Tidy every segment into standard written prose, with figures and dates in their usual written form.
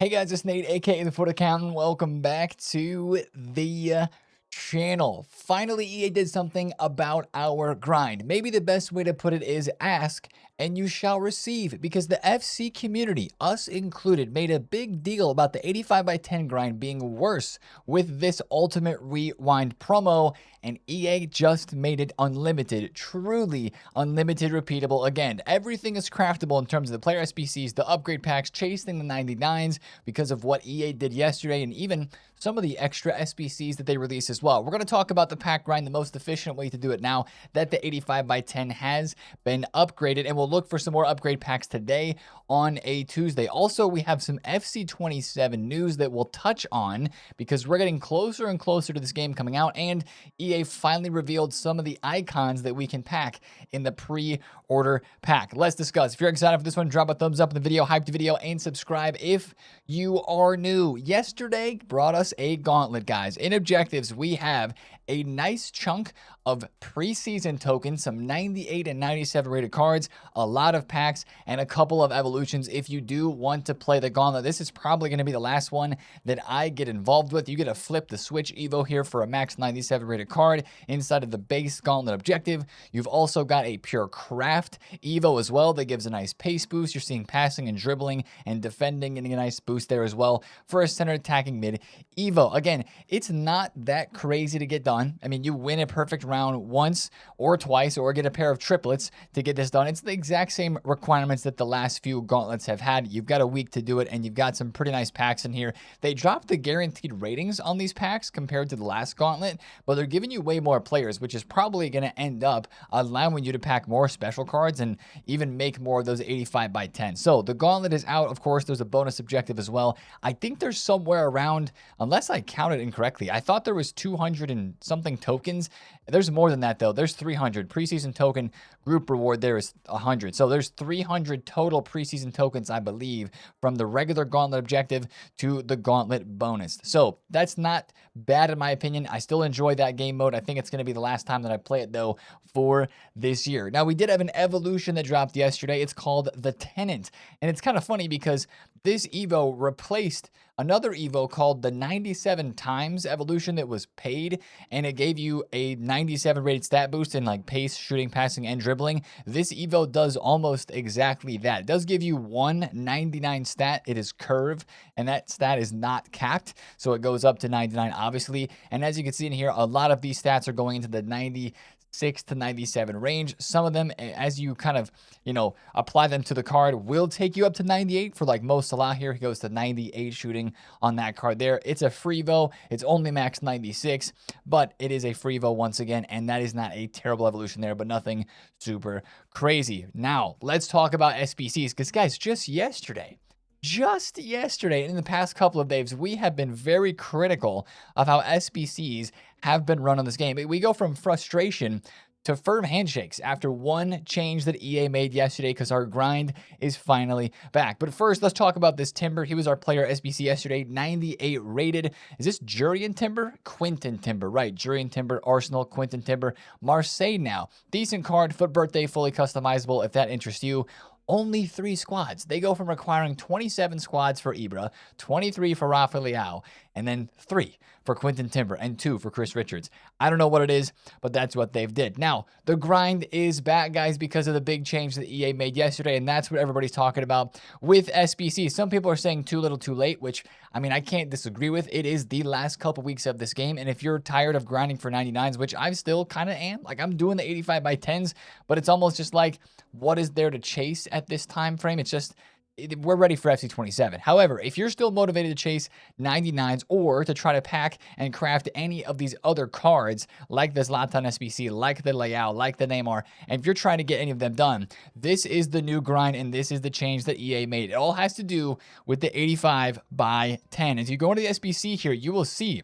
Hey guys, it's Nate, aka TheFutAccountant. Welcome back to the channel. Finally, EA did something about our grind. Maybe the best way to put it is ask and you shall receive, because the FC community, us included, made a big deal about the 85x10 grind being worse with this Ultimate Rewind promo, and EA just made it unlimited, truly unlimited, repeatable again. Everything is craftable in terms of the player SBCs, the upgrade packs, chasing the 99s because of what EA did yesterday, and even some of the extra SBCs that they released as well. We're going to talk about the pack grind, the most efficient way to do it now that the 85x10 has been upgraded, and we'll look for some more upgrade packs today on a Tuesday. Also, we have some FC27 news that we'll touch on because we're getting closer and closer to this game coming out, and EA finally revealed some of the icons that we can pack in the pre-order pack. Let's discuss. If you're excited for this one, drop a thumbs up in the video, hype the video, and subscribe if you are new. Yesterday brought us a gauntlet, guys. In objectives, we have a nice chunk of preseason tokens, some 98 and 97 rated cards, a lot of packs, and a couple of evolutions. If you do want to play the gauntlet, this is probably going to be the last one that I get involved with. You get to flip the Switch Evo here for a max 97 rated card inside of the base gauntlet objective. You've also got a pure craft Evo as well that gives a nice pace boost. You're seeing passing and dribbling and defending getting a nice boost there as well for a center attacking mid Evo. Again, it's not that crazy to get done. I mean, you win a perfect round once or twice or get a pair of triplets to get this done. It's the exact same requirements that the last few gauntlets have had. You've got a week to do it, and you've got some pretty nice packs in here. They dropped the guaranteed ratings on these packs compared to the last gauntlet, but they're giving you way more players, which is probably going to end up allowing you to pack more special cards and even make more of those 85x10. So the gauntlet is out. Of course, there's a bonus objective as well. I think there's somewhere around, unless I counted incorrectly, I thought there was 200 and something tokens. There's more than that though. There's 300 preseason token. Group reward there is 100. So there's 300 total preseason tokens, I believe, from the regular gauntlet objective to the gauntlet bonus. So that's not bad in my opinion. I still enjoy that game mode. I think it's going to be the last time that I play it though for this year. Now, we did have an evolution that dropped yesterday. It's called the Tenant, and it's kind of funny because this Evo replaced another Evo called the 97 times evolution that was paid, and it gave you a 97 rated stat boost in like pace, shooting, passing, and dribbling. This Evo does almost exactly that. It does give you 199 stat. It is curve, and that stat is not capped, so it goes up to 99 obviously. And as you can see in here, a lot of these stats are going into the 96 to 97 range. Some of them, as you kind of, apply them to the card, will take you up to 98 for like Mo Salah here. He goes to 98 shooting on that card there. It's a free Vo. It's only max 96, but it is a free Vo once again, and that is not a terrible evolution there, but nothing super crazy. Now, let's talk about SBCs, because guys, just yesterday, and in the past couple of days, we have been very critical of how SBCs have been run on this game. We go from frustration to firm handshakes after one change that EA made yesterday, because our grind is finally back. But first, let's talk about this Timber. He was our player SBC yesterday, 98 rated. Is this Jurien Timber? Quinton Timber, right. Jurien Timber, Arsenal, Quinton Timber, Marseille now. Decent card, foot birthday, fully customizable if that interests you. Only 3 squads. They go from requiring 27 squads for Ibra, 23 for Rafa Leao, and then 3 for Quinton Timber and 2 for Chris Richards. I don't know what it is, but that's what they've did. Now, the grind is back, guys, because of the big change that EA made yesterday, and that's what everybody's talking about with SBC. Some people are saying too little too late, which, I mean, I can't disagree with. It is the last couple weeks of this game, and if you're tired of grinding for 99s, which I still kind of am, like I'm doing the 85x10s, but it's almost just like, what is there to chase at this time frame? It's just, we're ready for FC27. However, if you're still motivated to chase 99s or to try to pack and craft any of these other cards, like the Zlatan SBC, like the Leao, like the Neymar, and if you're trying to get any of them done, this is the new grind, and this is the change that EA made. It all has to do with the 85x10. As you go into the SBC here, you will see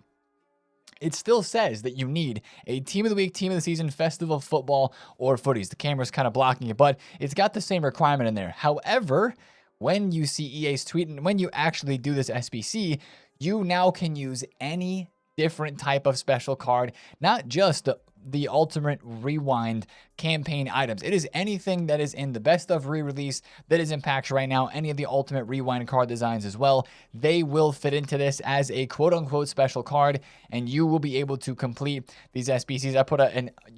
it still says that you need a team of the week, team of the season, festival football, or footies. The camera's kind of blocking it, but it's got the same requirement in there. However, when you see EA's tweet and when you actually do this SBC, you now can use any different type of special card, not just the Ultimate Rewind campaign items. It is anything that is in the best of re-release that is in packs right now, any of the Ultimate Rewind card designs as well. They will fit into this as a quote-unquote special card, and you will be able to complete these SBCs. I put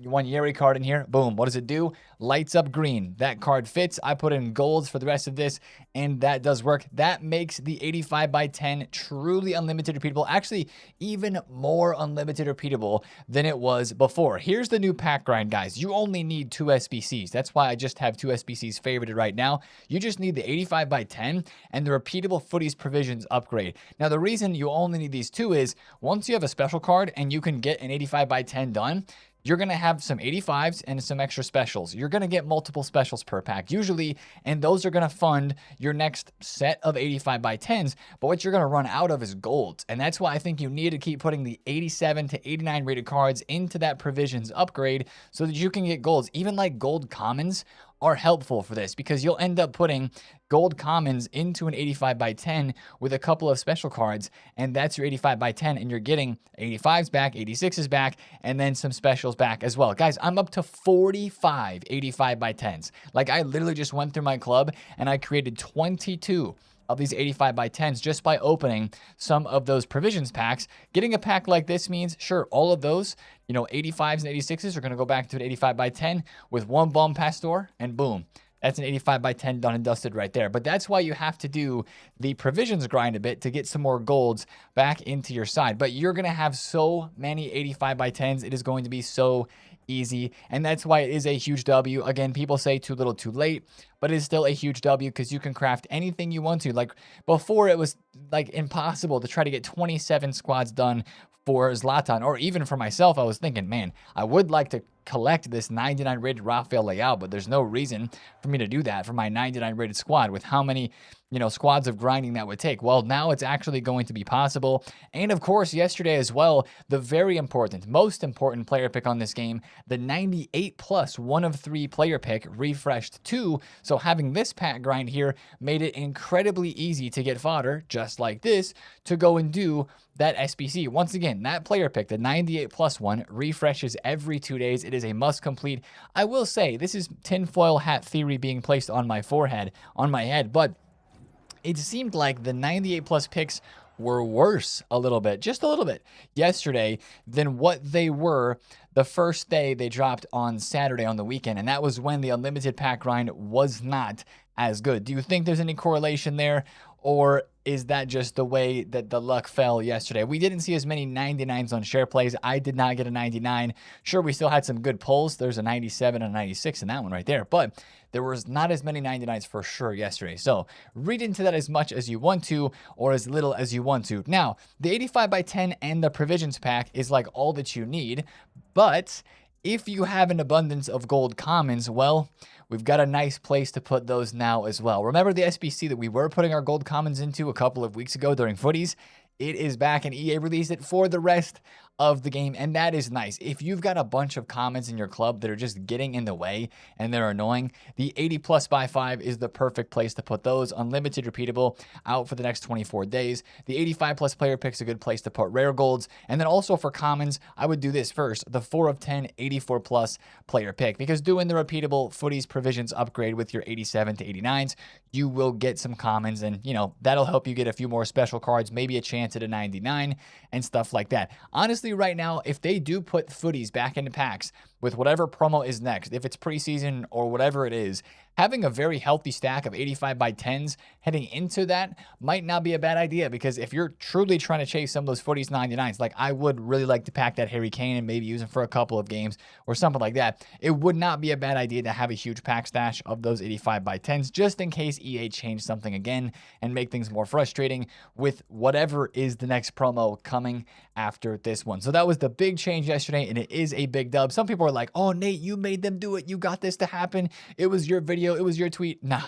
one Yeri card in here. Boom. What does it do? Lights up green. That card fits. I put in golds for the rest of this, and that does work. That makes the 85 by 10 truly unlimited repeatable. Actually, even more unlimited repeatable than it was before. Here's the new pack grind, guys. You only need 2 SBCs. That's why I just have 2 SBCs favorited right now. You just need the 85 by 10 and the repeatable footies provisions upgrade. Now, the reason you only need these 2 is once you have a special card and you can get an 85 by 10 done, you're going to have some 85s and some extra specials. You're going to get multiple specials per pack usually, and those are going to fund your next set of 85 by 10s. But what you're going to run out of is golds. And that's why I think you need to keep putting the 87 to 89 rated cards into that provisions upgrade so that you can get golds. Even like gold commons are helpful for this because you'll end up putting gold commons into an 85 by 10 with a couple of special cards, and that's your 85 by 10, and you're getting 85s back, 86s back, and then some specials back as well. Guys, I'm up to 45 85 by 10s. Like, I literally just went through my club and I created 22 of these 85 by 10s just by opening some of those provisions packs. Getting a pack like this means, sure, all of those, 85s and 86s are going to go back to an 85 by 10 with one bomb pastor, and boom. That's an 85 by 10 done and dusted right there. But that's why you have to do the provisions grind a bit to get some more golds back into your side. But you're going to have so many 85 by 10s. It is going to be so easy. And that's why it is a huge W. Again, people say too little, too late, but it's still a huge W because you can craft anything you want to. Like before, it was like impossible to try to get 27 squads done for Zlatan, or even for myself. I was thinking, man, I would like to collect this 99 rated Rafael Leao, but there's no reason for me to do that for my 99 rated squad with how many squads of grinding that would take. Well, now it's actually going to be possible. And of course, yesterday as well, the very important, most important player pick on this game, the 98 plus 1 of 3 player pick refreshed too. So having this pack grind here made it incredibly easy to get fodder just like this to go and do that SBC. Once again, that player pick, the 98 plus 1, refreshes every 2 days. It is a must complete. I will say this is tinfoil hat theory being placed on my forehead, on my head, but it seemed like the 98 plus picks were worse a little bit, just a little bit, yesterday than what they were the first day they dropped on Saturday on the weekend. And that was when the unlimited pack grind was not as good. Do you think there's any correlation there? Or is that just the way that the luck fell yesterday? We didn't see as many 99s on share plays. I did not get a 99. Sure, we still had some good pulls. There's a 97 and a 96 in that one right there. But there was not as many 99s for sure yesterday. So read into that as much as you want to or as little as you want to. Now, the 85 by 10 and the provisions pack is like all that you need. But if you have an abundance of gold commons, well, we've got a nice place to put those now as well. Remember the SBC that we were putting our gold commons into a couple of weeks ago during footies? It is back, and EA released it for the rest of the game, and that is nice. If you've got a bunch of commons in your club that are just getting in the way and they're annoying, the 80 plus by 5 is the perfect place to put those. Unlimited repeatable out for the next 24 days. The 85 plus player pick's a good place to put rare golds. And then also for commons, I would do this first, the 4 of 10 84 plus player pick, because doing the repeatable footies provisions upgrade with your 87 to 89s, you will get some commons, and that'll help you get a few more special cards, maybe a chance at a 99 and stuff like that. Honestly, right now, if they do put footies back into packs with whatever promo is next, if it's preseason or whatever it is, having a very healthy stack of 85 by 10s heading into that might not be a bad idea, because if you're truly trying to chase some of those footies 99s, like I would really like to pack that Harry Kane and maybe use him for a couple of games or something like that, it would not be a bad idea to have a huge pack stash of those 85 by 10s just in case EA change something again and make things more frustrating with whatever is the next promo coming after this one. So that was the big change yesterday, and it is a big dub. Some people are like, oh, Nate, you made them do it. You got this to happen. It was your video. It was your tweet. Nah,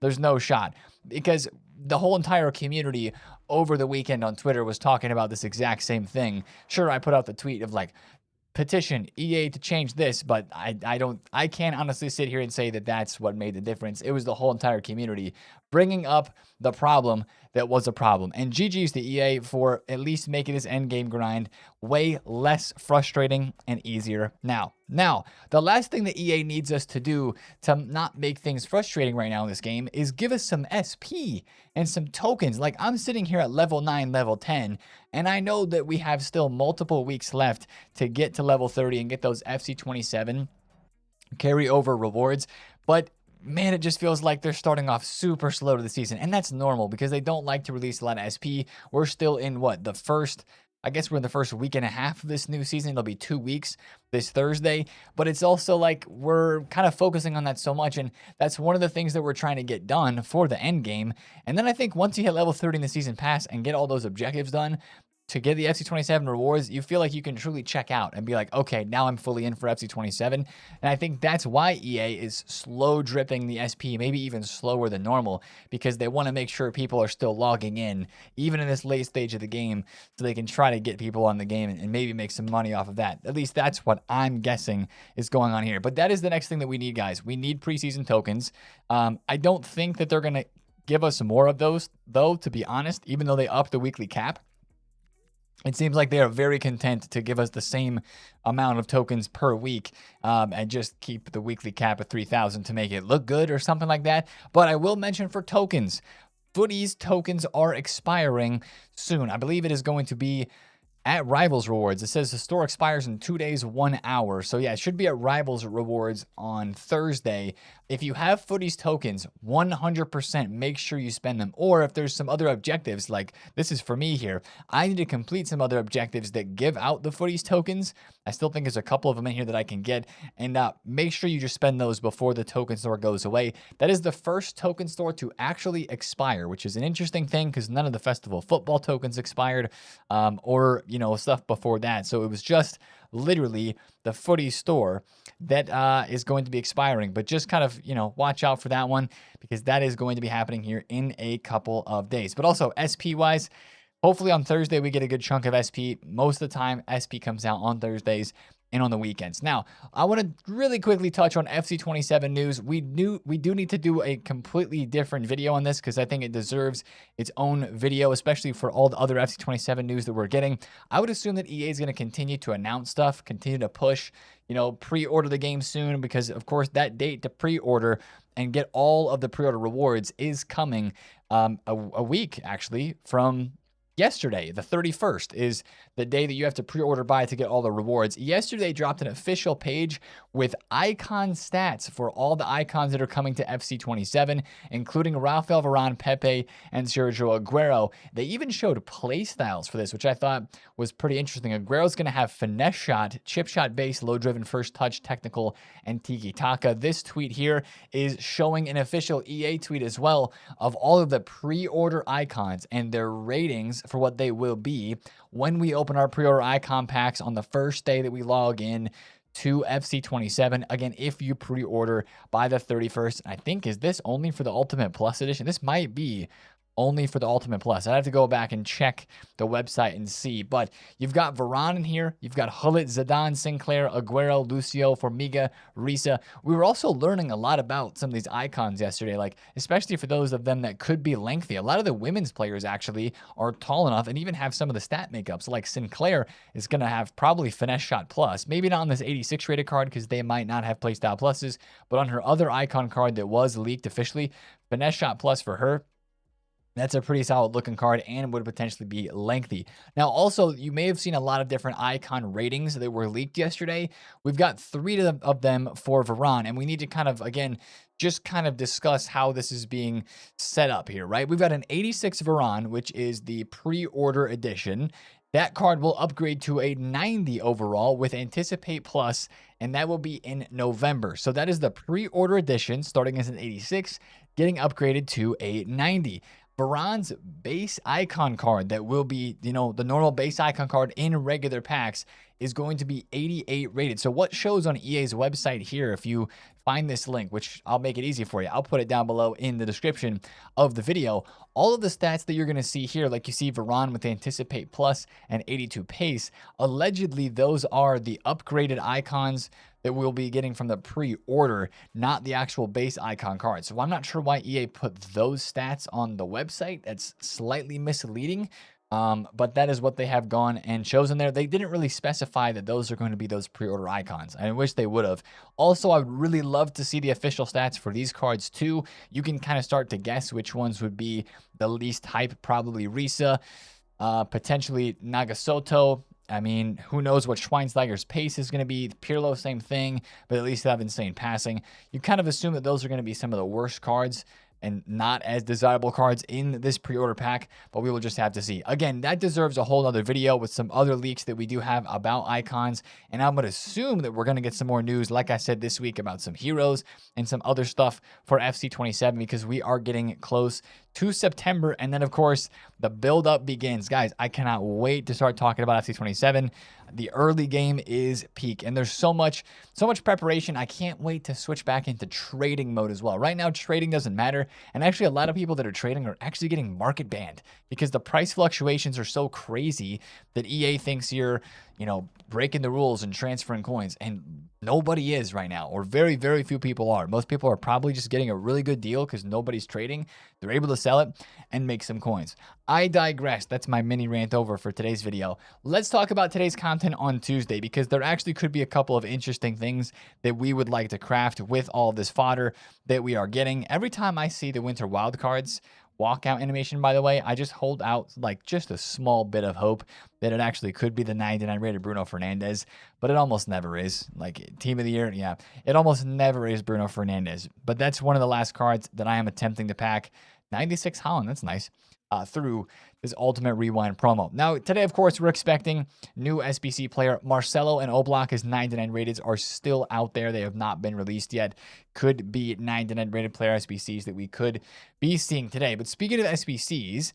there's no shot, because the whole entire community over the weekend on Twitter was talking about this exact same thing. Sure, I put out the tweet of like, petition EA to change this, but I can't honestly sit here and say that that's what made the difference. It was the whole entire community bringing up the problem that was a problem. And GG's to EA for at least making this endgame grind way less frustrating and easier now. Now, the last thing that EA needs us to do to not make things frustrating right now in this game is give us some SP and some tokens. Like, I'm sitting here at level 9, level 10, and I know that we have still multiple weeks left to get to level 30 and get those FC27 carryover rewards, but man, it just feels like they're starting off super slow to the season, and that's normal because they don't like to release a lot of SP. We're still in what, the first, I guess we're in the first week and a half of this new season. It'll be 2 weeks this Thursday, but it's also like we're kind of focusing on that so much, and that's one of the things that we're trying to get done for the end game. And then I think once you hit level 30 in the season pass and get all those objectives done, to get the FC27 rewards, you feel like you can truly check out and be like, okay, now I'm fully in for FC27. And I think that's why EA is slow dripping the SP, maybe even slower than normal, because they want to make sure people are still logging in, even in this late stage of the game, so they can try to get people on the game and maybe make some money off of that. At least that's what I'm guessing is going on here. But that is the next thing that we need, guys. We need preseason tokens. I don't think that they're going to give us more of those, though, to be honest, even though they upped the weekly cap. It seems like they are very content to give us the same amount of tokens per week and just keep the weekly cap at 3,000 to make it look good or something like that. But I will mention for tokens, Footies tokens are expiring soon. I believe it is going to be at Rivals Rewards. It says the store expires in 2 days, 1 hour. So yeah, it should be at Rivals Rewards on Thursday. If you have Footies tokens, 100% make sure you spend them. Or if there's some other objectives, like this is for me here, I need to complete some other objectives that give out the Footies tokens. I still think there's a couple of them in here that I can get. And make sure you just spend those before the token store goes away. That is the first token store to actually expire, which is an interesting thing because none of the festival football tokens expired or stuff before that. So it was just literally the Footy store that is going to be expiring. But just kind of, watch out for that one because that is going to be happening here in a couple of days. But also SP-wise, hopefully on Thursday we get a good chunk of SP. Most of the time, SP comes out on Thursdays and on the weekends. Now, I want to really quickly touch on FC27 news. We do need to do a completely different video on this because I think it deserves its own video, especially for all the other FC27 news that we're getting. I would assume that EA is going to continue to announce stuff, continue to push, pre-order the game soon because, of course, that date to pre-order and get all of the pre-order rewards is coming a week, actually, from yesterday. The 31st is the day that you have to pre-order by to get all the rewards. Yesterday dropped an official page with icon stats for all the icons that are coming to FC27, including Rafael Varane, Pepe, and Sergio Aguero. They even showed play styles for this, which I thought was pretty interesting. Aguero's going to have finesse shot, chip shot base, low driven, first touch, technical, and tiki-taka. This tweet here is showing an official EA tweet as well of all of the pre-order icons and their ratings for what they will be when we open our pre-order icon packs on the first day that we log in to FC27. Again, if you pre-order by the 31st, I think, is this only for the Ultimate Plus edition? This might be only for the Ultimate Plus. I'd have to go back and check the website and see. But you've got Varane in here. You've got Hullet, Zidane, Sinclair, Aguero, Lucio, Formiga, Risa. We were also learning a lot about some of these icons yesterday, like especially for those of them that could be lengthy. A lot of the women's players actually are tall enough and even have some of the stat makeups. Like Sinclair is going to have probably finesse shot plus. Maybe not on this 86 rated card because they might not have playstyle pluses, but on her other icon card that was leaked officially, finesse shot plus for her. That's a pretty solid looking card and would potentially be lengthy. Now, also, you may have seen a lot of different icon ratings that were leaked yesterday. We've got 3 of them for Varane, and we need to kind of, again, just kind of discuss how this is being set up here, right? We've got an 86 Varane, which is the pre-order edition. That card will upgrade to a 90 overall with Anticipate Plus, and that will be in November. So that is the pre-order edition, starting as an 86, getting upgraded to a 90. Varane's base icon card that will be, the normal base icon card in regular packs is going to be 88 rated. So what shows on EA's website here, if you find this link, which I'll make it easy for you, I'll put it down below in the description of the video. All of the stats that you're going to see here, like you see Varane with Anticipate Plus and 82 pace, allegedly those are the upgraded icons that we'll be getting from the pre-order, not the actual base icon card. So I'm not sure why EA put those stats on the website. That's slightly misleading. But that is what they have gone and chosen there. They didn't really specify that those are going to be those pre-order icons. I wish they would have. Also, I would really love to see the official stats for these cards too. You can kind of start to guess which ones would be the least hype. Probably Risa, potentially Nagasoto. I mean, who knows what Schweinsteiger's pace is going to be. Pirlo, same thing, but at least they have insane passing. You kind of assume that those are going to be some of the worst cards and not as desirable cards in this pre-order pack, but we will just have to see. Again, that deserves a whole other video with some other leaks that we do have about icons, and I'm going to assume that we're going to get some more news, like I said this week, about some heroes and some other stuff for FC27, because we are getting close to September, and then, of course, the build-up begins. Guys, I cannot wait to start talking about FC27. The early game is peak, and there's so much preparation. I can't wait to switch back into trading mode as well. Right now, trading doesn't matter, and actually a lot of people that are trading are actually getting market banned because the price fluctuations are so crazy that EA thinks you're, breaking the rules and transferring coins, and nobody is right now, or very, very few people are. Most people are probably just getting a really good deal because nobody's trading. They're able to sell it and make some coins. I digress. That's my mini rant over for today's video. Let's talk about today's content on Tuesday, because there actually could be a couple of interesting things that we would like to craft with all this fodder that we are getting. Every time I see the winter wildcards walkout animation, by the way, I just hold out like just a small bit of hope that it actually could be the 99 rated Bruno Fernandes, but it almost never is. Like team of the year, yeah, it almost never is Bruno Fernandes, but that's one of the last cards that I am attempting to pack. 96 Holland, that's nice. Through this Ultimate Rewind promo. Now, today, of course, we're expecting new SBC player Marcelo and Oblak. His 99 rateds are still out there. They have not been released yet. Could be 99 rated player SBCs that we could be seeing today. But speaking of SBCs,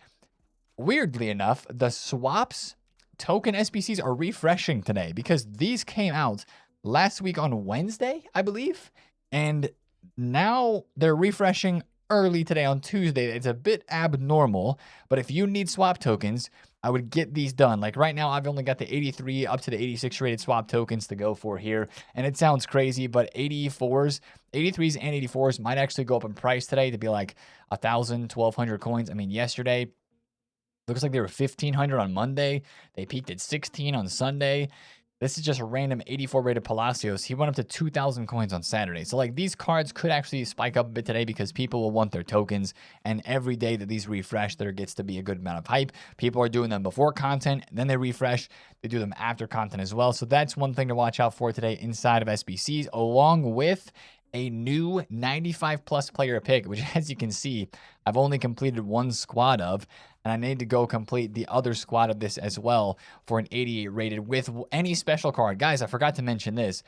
weirdly enough, the swaps token SBCs are refreshing today, because these came out last week on Wednesday, I believe. And now they're refreshing early today on Tuesday. It's a bit abnormal, but if you need swap tokens, I would get these done. Like right now, I've only got the 83 up to the 86 rated swap tokens to go for here. And it sounds crazy, but 84s, 83s and 84s might actually go up in price today to be like 1,000, 1,200 coins. I mean, yesterday, looks like they were 1,500 on Monday. They peaked at 16 on Sunday. This is just a random 84 rated Palacios. He went up to 2,000 coins on Saturday. So like these cards could actually spike up a bit today because people will want their tokens. And every day that these refresh, there gets to be a good amount of hype. People are doing them before content, then they refresh. They do them after content as well. So that's one thing to watch out for today inside of SBCs, along with a new 95 plus player pick, which, as you can see, I've only completed one squad of, and I need to go complete the other squad of this as well for an 88 rated with any special card. Guys, I forgot to mention this.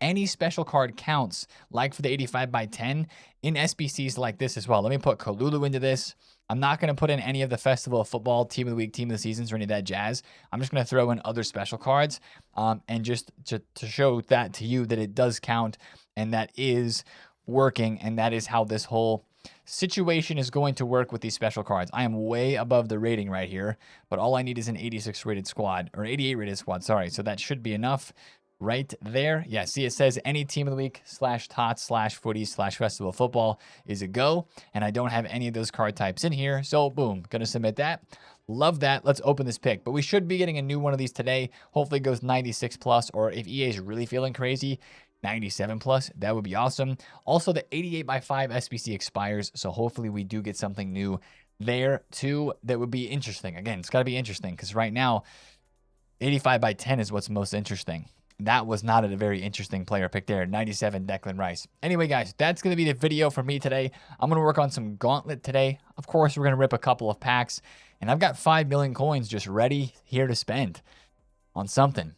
Any special card counts, like for the 85 by 10 in SBCs like this as well. Let me put Kalulu into this. I'm not going to put in any of the Festival of Football, Team of the Week, Team of the Seasons, or any of that jazz. I'm just going to throw in other special cards and just to show that to you that it does count and that is working, and that is how this whole situation is going to work with these special cards. I am way above the rating right here, but all I need is an 86 rated squad, or 88 rated squad, sorry. So that should be enough right there. Yeah, see, it says any Team of the Week /tots/footies/festival football is a go, and I don't have any of those card types in here, so boom, gonna submit that. Love that. Let's open this pick, but we should be getting a new one of these today. Hopefully it goes 96 plus, or if EA is really feeling crazy, 97 plus, that would be awesome. Also, the 88 by 5 SBC expires, so hopefully we do get something new there too that would be interesting. Again, it's got to be interesting because right now 85 by 10 is what's most interesting. That was not a very interesting player pick there. 97 Declan Rice. Anyway, guys, that's going to be the video for me today. I'm going to work on some Gauntlet today. Of course, we're going to rip a couple of packs, and I've got 5 million coins just ready here to spend on something.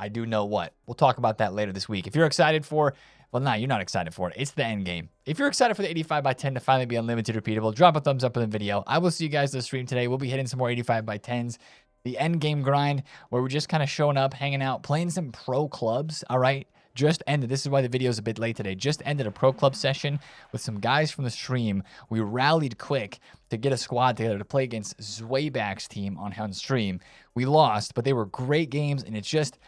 I do know what. We'll talk about that later this week. If you're excited for, well, nah, you're not excited for it. It's the end game. If you're excited for the 85 by 10 to finally be unlimited repeatable, drop a thumbs up in the video. I will see you guys in the stream today. We'll be hitting some more 85 by 10s. The end game grind, where we're just kind of showing up, hanging out, playing some pro clubs, all right? Just ended. This is why the video is a bit late today. Just ended a pro club session with some guys from the stream. We rallied quick to get a squad together to play against Zwayback's team on stream. We lost, but they were great games, and it's just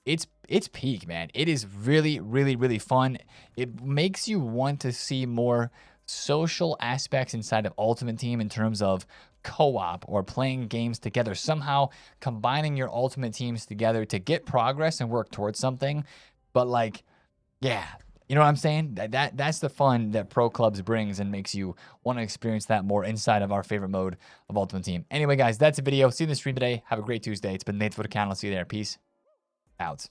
it's peak, man. It is really, really, really fun. It makes you want to see more social aspects inside of Ultimate Team in terms of co-op or playing games together, somehow combining your Ultimate Teams together to get progress and work towards something. But like, yeah, you know what I'm saying? That's the fun that Pro Clubs brings and makes you want to experience that more inside of our favorite mode of Ultimate Team. Anyway, guys, that's the video. See you in the stream today. Have a great Tuesday. It's been TheFutAccountant. I'll see you there. Peace out.